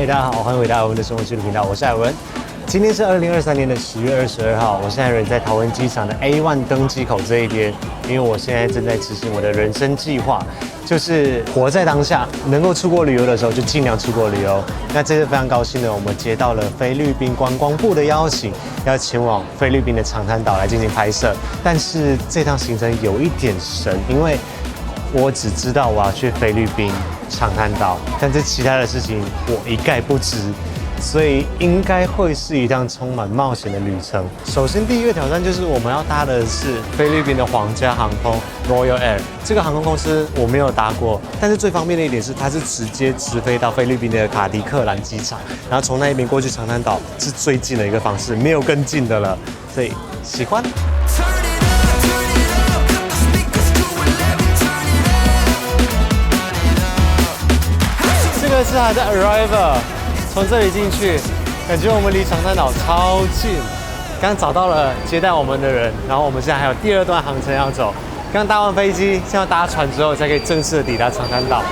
嗨，大家好，欢迎回到我们的生活记录频道，我是艾文。今天是2023年的10月22号，我现在人在桃园机场的 A1 登机口这一边，因为我现在正在执行我的人生计划，就是活在当下，能够出国旅游的时候就尽量出国旅游。那这次非常高兴的，我们接到了菲律宾观光部的邀请，要前往菲律宾的长滩岛来进行拍摄。但是这趟行程有一点神，因为我只知道我要去菲律宾长滩岛，但是其他的事情我一概不知，所以应该会是一趟充满冒险的旅程。首先，第一个挑战就是我们要搭的是菲律宾的皇家航空 Royal Air。这个航空公司我没有搭过，但是最方便的一点是，它是直接直飞到菲律宾的卡迪克兰机场，然后从那一边过去长滩岛是最近的一个方式，没有更近的了，所以喜欢。这个是还在 Arrival， 从这里进去，感觉我们离长滩岛超近。刚找到了接待我们的人，然后我们现在还有第二段航程要走。刚搭完飞机，现在要搭船之后才可以正式的抵达长滩岛。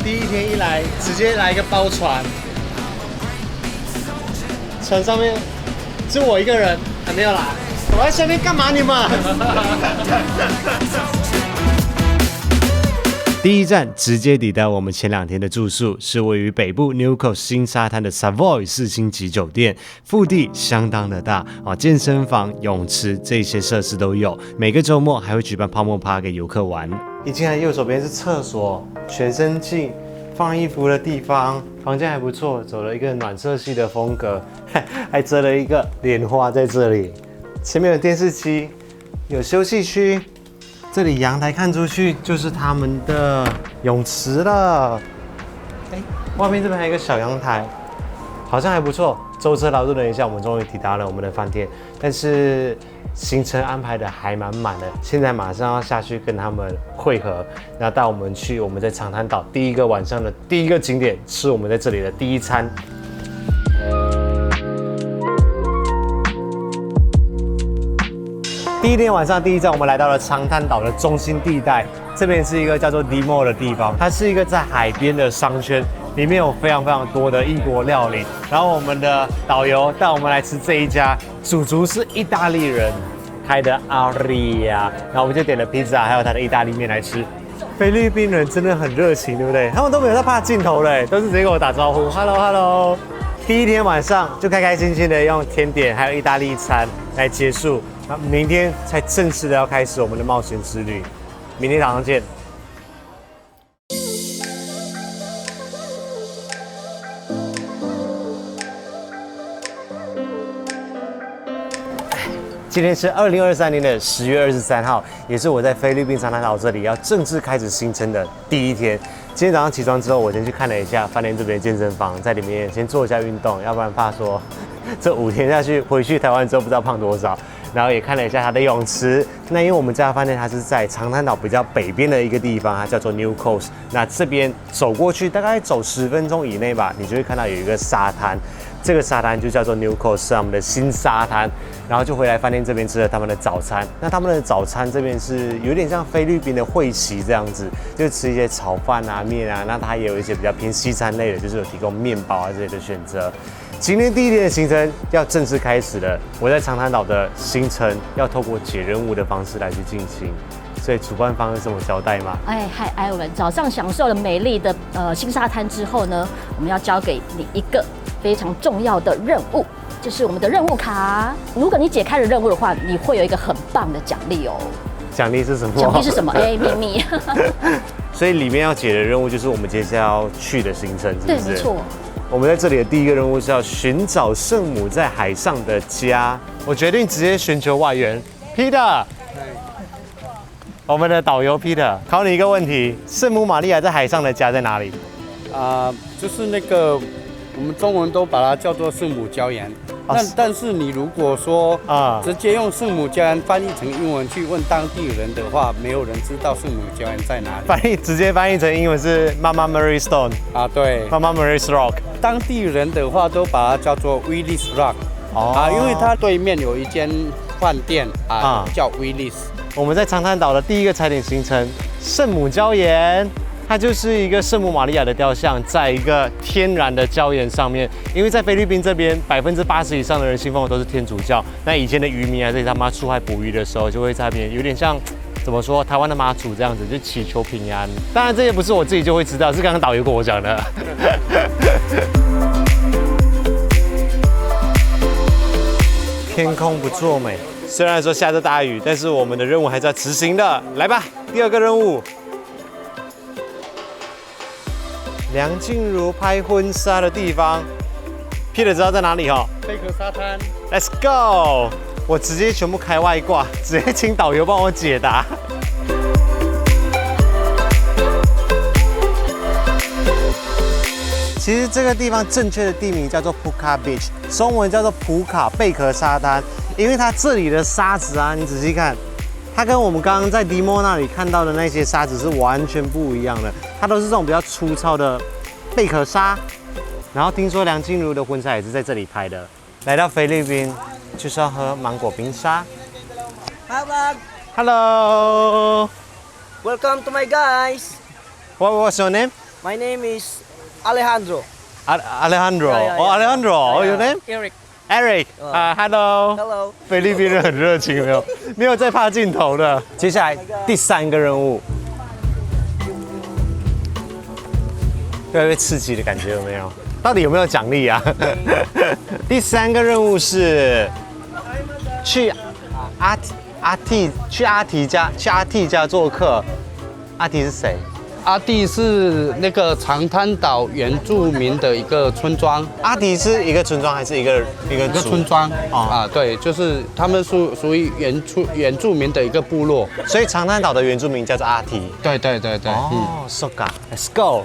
第一天一来，直接来一个包船，船上面就我一个人，还没有来。我在下面干嘛你们？第一站直接抵达我们前2天的住宿，是位于北部 Newcastle 新沙滩的 Savoy 4星级酒店，腹地相当的大啊，健身房、泳池这些设施都有。每个周末还会举办泡沫趴给游客玩。一进来右手边是厕所，全身镜，放衣服的地方，房间还不错，走了一个暖色系的风格，还遮了一个莲花在这里。前面有电视机，有休息区，这里阳台看出去就是他们的泳池了。外面这边还有一个小阳台，好像还不错。舟车劳顿了一下，我们终于抵达了我们的饭店，但是行程安排的还蛮满的。现在马上要下去跟他们会合，然后带我们去我们在长滩岛第一个晚上的第一个景点，吃我们在这里的第一餐。第一天晚上第一站，我们来到了长滩岛的中心地带，这边是一个叫做 Dimo 的地方，它是一个在海边的商圈，里面有非常多的异国料理。然后我们的导游带我们来吃这一家，主厨是意大利人开的阿里亚，然后我们就点了披萨，还有他的意大利面来吃。菲律宾人真的很热情，对不对？他们都没有在怕镜头嘞，都是直接跟我打招呼 ，Hello。第一天晚上就开开心心的用甜点还有意大利餐来结束。那明天才正式的要开始我们的冒险之旅，明天早上见。今天是2023年的10月23号，也是我在菲律宾长滩岛这里要正式开始行程的第一天。今天早上起床之后，我先去看了一下饭店这边的健身房，在里面先做一下运动，要不然怕说这5天下去，回去台湾之后不知道胖多少。然后也看了一下它的泳池，那因为我们这家饭店它是在长滩岛比较北边的一个地方，它叫做 Newcastle。那这边走过去大概走10分钟以内吧，你就会看到有一个沙滩，这个沙滩就叫做 Newcastle， 是我们的新沙滩。然后就回来饭店这边吃了他们的早餐。那他们的早餐这边是有点像菲律宾的会席这样子，就吃一些炒饭啊、面啊。那它也有一些比较偏西餐类的，就是有提供面包啊这些的选择。今天第一天的行程要正式开始了，我在长滩岛的行程要透过解任务的方式来去进行，所以主办方有什么交代吗？嗨，艾文，早上享受了美丽的新沙滩之后呢，我们要交给你一个非常重要的任务，就是我们的任务卡。如果你解开了任务的话，你会有一个很棒的奖励哦。奖励是什么？奖励是什么？秘密。所以里面要解的任务就是我们接下来要去的行程，是不是？对，没错。我们在这里的第一个任务是要寻找圣母在海上的家。我决定直接寻求外援 ，Peter。我们的导游 Peter， 考你一个问题：圣母玛利亚在海上的家在哪里？就是那个我们中文都把它叫做圣母礁岩。但是你如果说直接用圣母礁岩翻译成英文去问当地人的话，没有人知道圣母礁岩在哪里。直接翻译成英文是 Mama Mary Stone 对 ，Mama Mary's Rock。当地人的话都把它叫做 Willis Rock。因为它对面有一间饭店叫 Willis。我们在长滩岛的第一个踩点行程圣母礁岩。它就是一个圣母玛利亚的雕像，在一个天然的礁岩上面。因为在菲律宾这边，80%以上的人信奉的都是天主教。那以前的渔民啊，在他妈出海捕鱼的时候，就会在那边有点像怎么说，台湾的妈祖这样子，就祈求平安。当然，这些不是我自己就会知道，是刚刚导游跟我讲的。天空不作美，虽然说下着大雨，但是我们的任务还是要执行的。来吧，第二个任务。梁静茹拍婚纱的地方 ，Peter 知道在哪里哈？贝壳沙滩。Let's go！ 我直接全部开外挂，直接请导游帮我解答。其实这个地方正确的地名叫做 Puka Beach， 中文叫做普卡贝壳沙滩，因为它这里的沙子啊，你仔细看。它跟我们刚刚在迪莫那里看到的那些沙子是完全不一样的，它都是这种比较粗糙的贝壳沙。然后听说梁静茹的婚纱也是在这里拍的。来到菲律宾就是要喝芒果冰沙。Hello. Welcome to my guys. What's your name? My name is Alejandro. Alejandro. Yeah. Oh, Alejandro. What's your name? Eric. Hello. Hello. 菲律宾人很热情，没有在怕镜头的。接下来第3个任务，越来越刺激的感觉有没有？到底有没有奖励啊？第3个任务是去阿蒂家做客。阿蒂是谁？阿蒂是那个长滩岛原住民的一个村庄。阿迪是一个村庄还是一个村庄？对，就是他们属于原住民的一个部落。所以长滩岛的原住民叫做阿提。对。哦，so ga，let's go。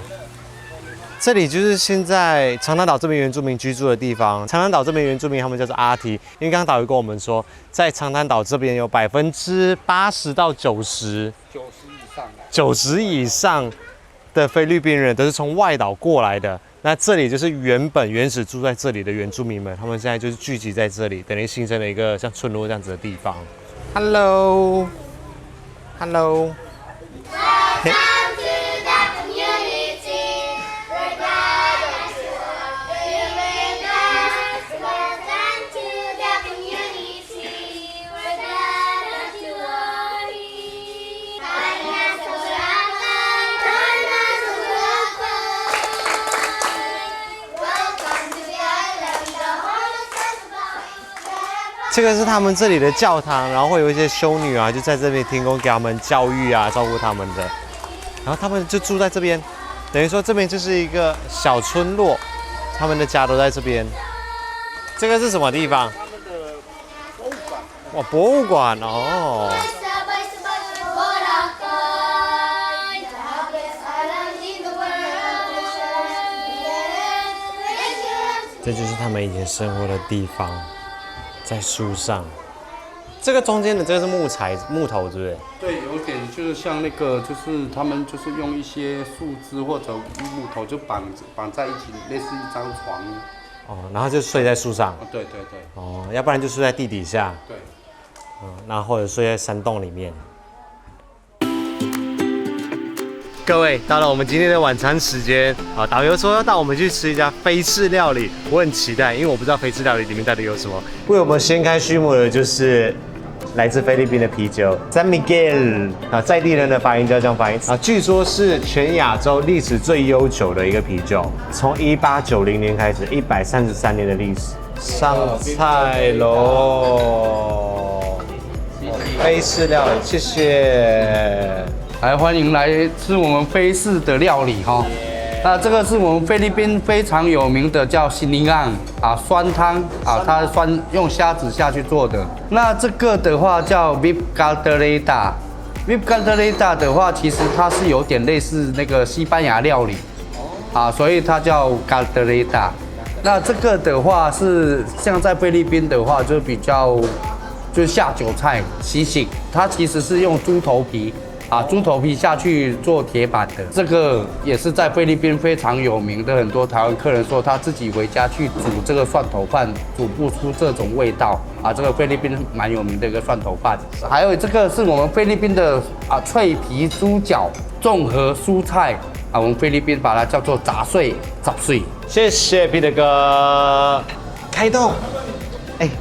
这里就是现在长滩岛这边原住民居住的地方。长滩岛这边原住民他们叫做阿提，因为刚刚导游跟我们说，在长滩岛这边有80%到90以上的菲律宾人都是从外岛过来的。那这里就是原始住在这里的原住民们，他们现在就是聚集在这里，等于形成了一个像村落这样子的地方。Hello。这个是他们这里的教堂，然后会有一些修女啊，就在这边提供给他们教育啊，照顾他们的。然后他们就住在这边，等于说这边就是一个小村落，他们的家都在这边。这个是什么地方？他们的博物馆。哇，博物馆哦。这就是他们以前生活的地方。在树上，这个中间的这个是木头，对不对？对，有点就是像那个，就是他们就是用一些树枝或者木头就绑在一起，类似一张床。哦，然后就睡在树上。对。哦，要不然就睡在地底下。对。然后或者睡在山洞里面。各位，到了我们今天的晚餐时间啊！导游说要带我们去吃一家菲式料理，我很期待，因为我不知道菲式料理里面到底有什么。为我们掀开序幕的就是来自菲律宾的啤酒 San Miguel 啊，在地人的发音叫这样发音啊，据说是全亚洲历史最悠久的一个啤酒，从1890年开始，133年的历史。上菜喽！菲式料理，谢谢。来，欢迎来吃我们菲式的料理哈。那这个是我们菲律宾非常有名的叫西尼昂啊酸汤啊，它用虾子下去做的。那这个的话叫 Beef Caldereta。Beef Caldereta 的话，其实它是有点类似那个西班牙料理啊，所以它叫 Caldereta。那这个的话是像在菲律宾的话，就比较就是下酒菜喜醒，它其实是用猪头皮猪头皮下去做铁板的，这个也是在菲律宾非常有名的。很多台湾客人说他自己回家去煮这个蒜头饭，煮不出这种味道这个菲律宾蛮有名的一个蒜头饭。还有这个是我们菲律宾的脆皮猪脚综合蔬菜我们菲律宾把它叫做杂碎杂碎。谢谢 Peter 哥，开动。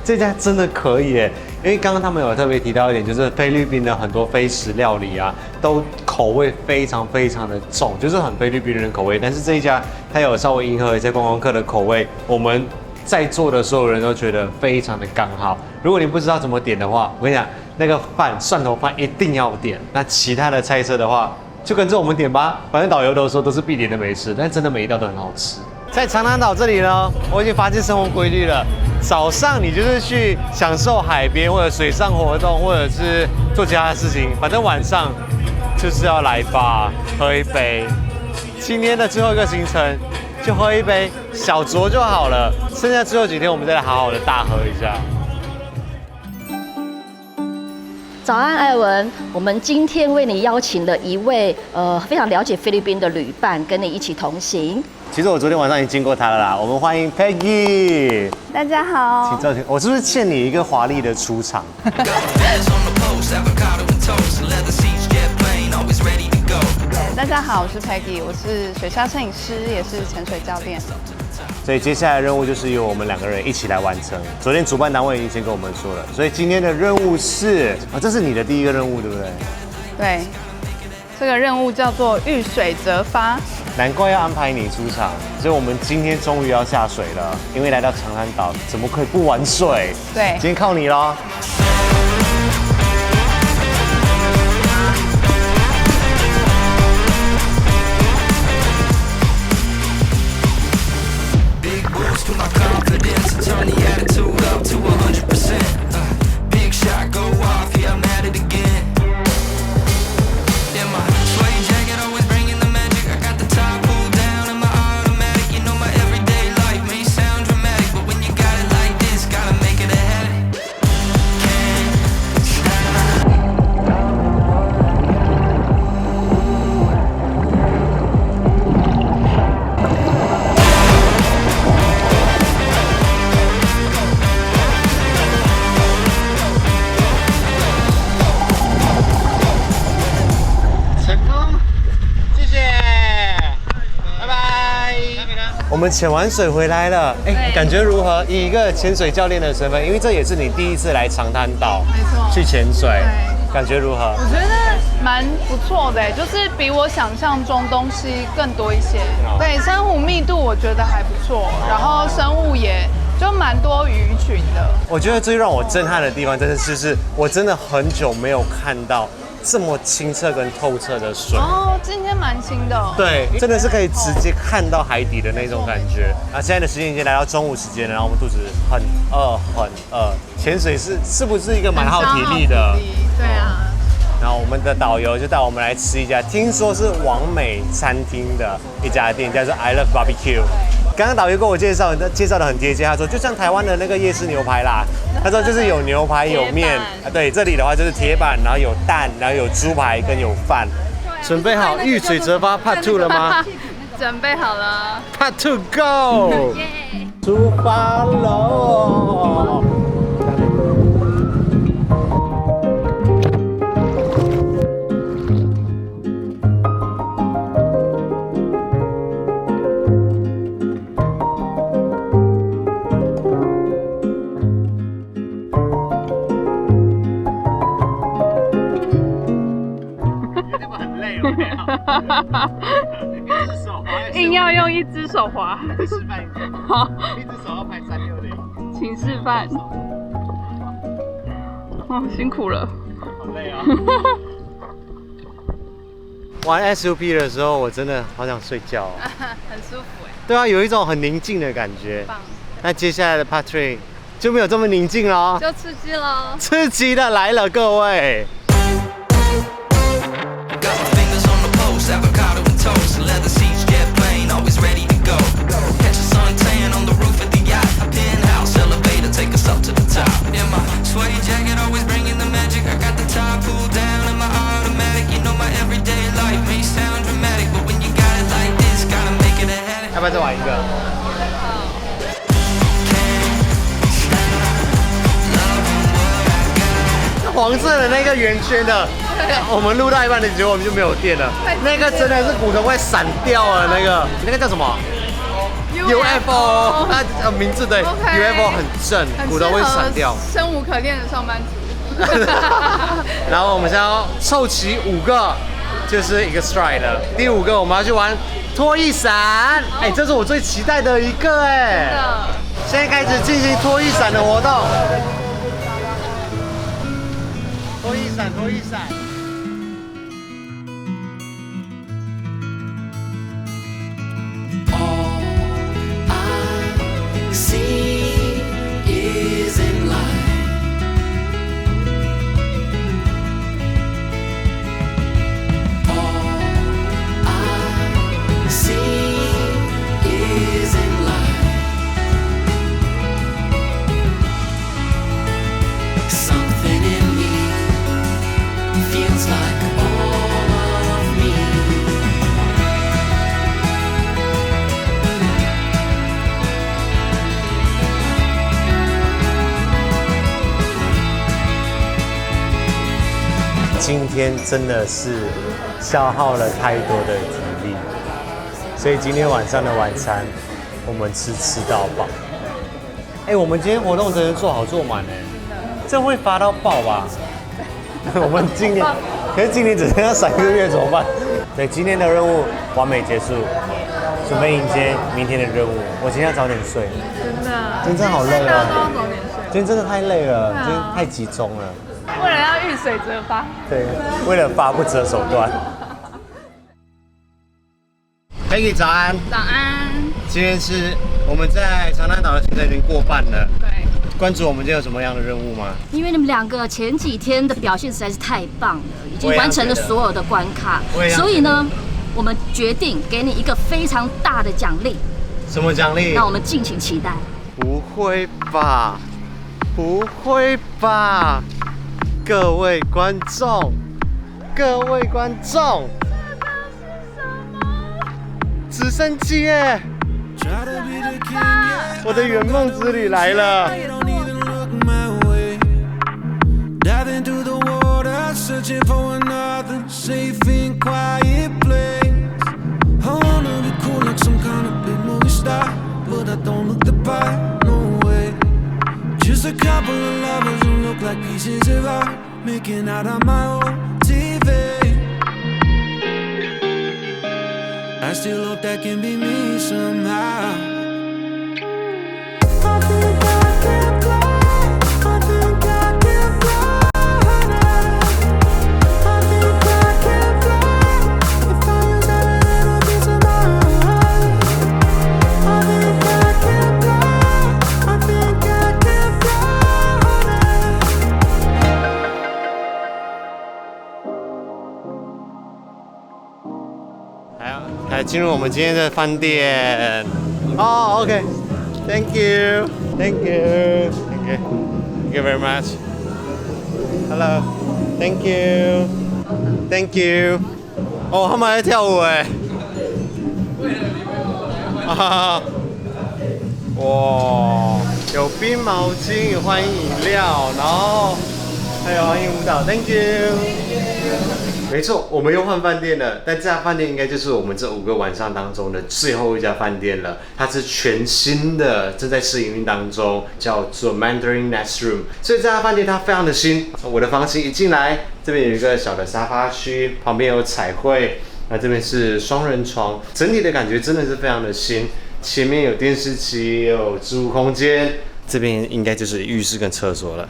这家真的可以耶，因为刚刚他们有特别提到一点，就是菲律宾的很多非食料理都口味非常非常的重，就是很菲律宾人口味。但是这一家它有稍微迎合一些观光客的口味，我们在座的所有人都觉得非常的刚好。如果你不知道怎么点的话，我跟你讲，那个蒜头饭一定要点。那其他的菜色的话，就跟着我们点吧，反正导游都说都是必点的美食，但真的每一道都很好吃。在长滩岛这里呢，我已经发现生活规律了。早上你就是去享受海边或者水上活动，或者是做其他的事情，反正晚上就是要来吧，喝一杯。今天的最后一个行程就喝一杯小酌就好了，剩下最后几天我们再来好好的大喝一下。早安，艾文。我们今天为你邀请了一位非常了解菲律宾的旅伴，跟你一起同行。其实我昨天晚上已经经过他了啦，我们欢迎 Peggy。大家好，请坐。我是不是欠你一个华丽的出场？大家好，我是 Peggy， 我是水下摄影师，也是潜水教练。所以接下来的任务就是由我们2个人一起来完成。昨天主办单位已经先跟我们说了，所以今天的任务是这是你的第一个任务，对不对？对，这个任务叫做遇水则发。难怪要安排你出场，所以我们今天终于要下水了。因为来到长滩岛，怎么可以不玩水？对，今天靠你咯。我们潜完水回来了，感觉如何？以一个潜水教练的身份，因为这也是你第一次来长滩岛，没错，去潜水，感觉如何？我觉得蛮不错的，就是比我想象中东西更多一些。对，珊瑚密度我觉得还不错，然后生物也就蛮多鱼群的。我觉得最让我震撼的地方，真的是我真的很久没有看到这么清澈跟透彻的水今天蛮清的对，真的是可以直接看到海底的那种感觉。现在的时间已经来到中午时间了，然后我们肚子很饿，潜水是不是一个蛮耗体力的？对啊。然后我们的导游就带我们来吃一家，听说是网美餐厅的一家店，叫做 I Love Barbecue。刚刚导游跟我介绍的很贴切，他说就像台湾的那个夜市牛排啦，他说就是有牛排有面对，这里的话就是铁板，然后有蛋，然后有猪排跟有饭。准备好遇水则发 Part 2了吗？准备好了 ，Part 2 Go！ 出发喽！硬要用一只手滑，示范一下。好，一只手要拍360，请示范。辛苦了，好累啊！玩 SUP 的时候，我真的好想睡觉很舒服哎。对啊，有一种很宁静的感觉。那接下来的 Part 3就没有这么宁静了，就刺激了，刺激的来了，各位。Avocado and toast, leather seats, jet plane, always ready to go. Catch a suntan on the roof of the yacht, a penthouse elevator, take us up to the top. In my suede jacket, always bringing the magic. I got the top pulled down and my automatic, you know my 黄色的那个圆圈的，我们录到一半的结果我们就没有电了。那个真的是骨头会散掉了，那个叫什么？UFO， 它名字对 UFO 很正，骨头会散掉。生无可恋的上班族。然后我们现在要凑齐5个，就是一个 stride 了。第5个我们要去玩拖衣伞，哎，这是我最期待的一个哎。现在开始进行拖衣伞的活动。拖衣伞，拖衣伞。See is in life. All I see is in life. Something in me feels like all of me.今天真的是消耗了太多的体力，所以今天晚上的晚餐我们吃到饱。哎，我们今天活动真的做好做满哎，这会发到爆吧？我们今年，可是今年只剩下3个月怎么办？对，今天的任务完美结束，准备迎接明天的任务。我今天要早点睡，真的好累啊！大家都要早点睡。今天真的太累了，今天太集中了。为了要遇水则发。对，为了发不择手段。Peggy 早安。早安。今天是我们在长滩岛的行程已经过半了。对。关注我们今天有什么样的任务吗？因为你们2个前几天的表现实在是太棒了，已经完成了所有的关卡，所以呢，我们决定给你一个非常大的奖励。什么奖励？那我们敬请期待。不会吧？不会吧？各位观众，各位观众，直升机耶！我的圆梦之旅来了。Diving through the water, searching for another safe and quiet place. I wanna be cool like some kind of big movie star, but I don't look the part, no way. Just a couple of lovers who look like pieces of art, making out on my own TV. I still hope that can be me somehow.来进入我们今天的饭店。哦 ，OK，Thank you，Thank you，Thank you very much。Hello，Thank you，Thank you。哦，他们还在跳舞哎。啊！哇，有冰毛巾，有欢迎饮料，然后还有欢迎舞蹈。Thank you。没错，我们又换饭店了，但这家饭店应该就是我们这5个晚上当中的最后一家饭店了。它是全新的，正在试营运当中，叫做 Mandarin Nest Room。所以这家饭店它非常的新。我的房型一进来，这边有一个小的沙发区，旁边有彩绘，那这边是双人床，整体的感觉真的是非常的新。前面有电视机，也有置物空间，这边应该就是浴室跟厕所了。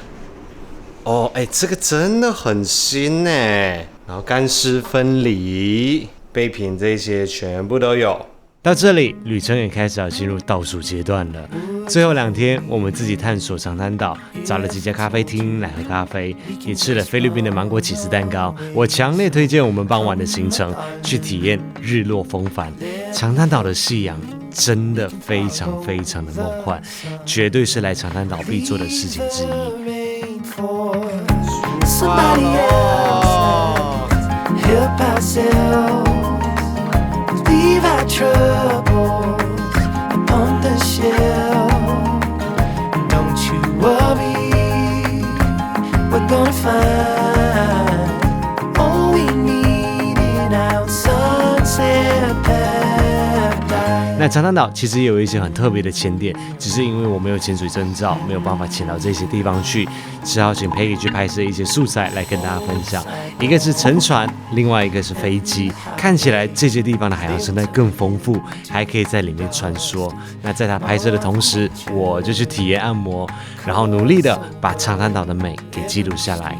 哦，哎，这个真的很新哎。然后干湿分离，杯品这些全部都有。到这里，旅程也开始要进入倒数阶段了。最后2天，我们自己探索长滩岛，找了几家咖啡厅来喝咖啡，也吃了菲律宾的芒果起司蛋糕。我强烈推荐我们傍晚的行程，去体验日落风帆。长滩岛的夕阳真的非常非常的梦幻，绝对是来长滩岛必做的事情之一。Help ourselves, leave our troubles upon the shelf. Don't you worry, we're gonna find 长滩岛其实也有一些很特别的潜点，只是因为我没有潜水证照，没有办法潜到这些地方去，只好请 Peggy 去拍摄一些素材来跟大家分享。一个是沉船，另外一个是飞机，看起来这些地方的海洋生态更丰富，还可以在里面穿梭。那在他拍摄的同时，我就去体验按摩，然后努力的把长滩岛的美给记录下来。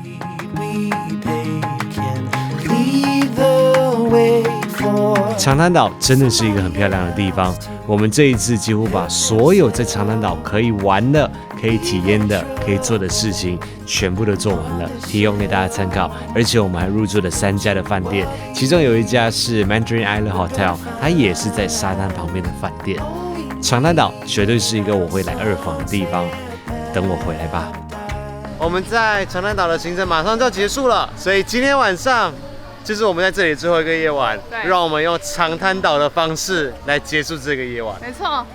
长滩岛真的是一个很漂亮的地方，我们这一次几乎把所有在长滩岛可以玩的、可以体验的、可以做的事情全部都做完了，提供给大家参考。而且我们还入住了3家的饭店，其中有一家是 Mandarin Island Hotel， 它也是在沙滩旁边的饭店。长滩岛绝对是一个我会来2访的地方，等我回来吧。我们在长滩岛的行程马上就要结束了，所以今天晚上就是我们在这里最后一个夜晚，让我们用长滩岛的方式来结束这个夜晚。没错。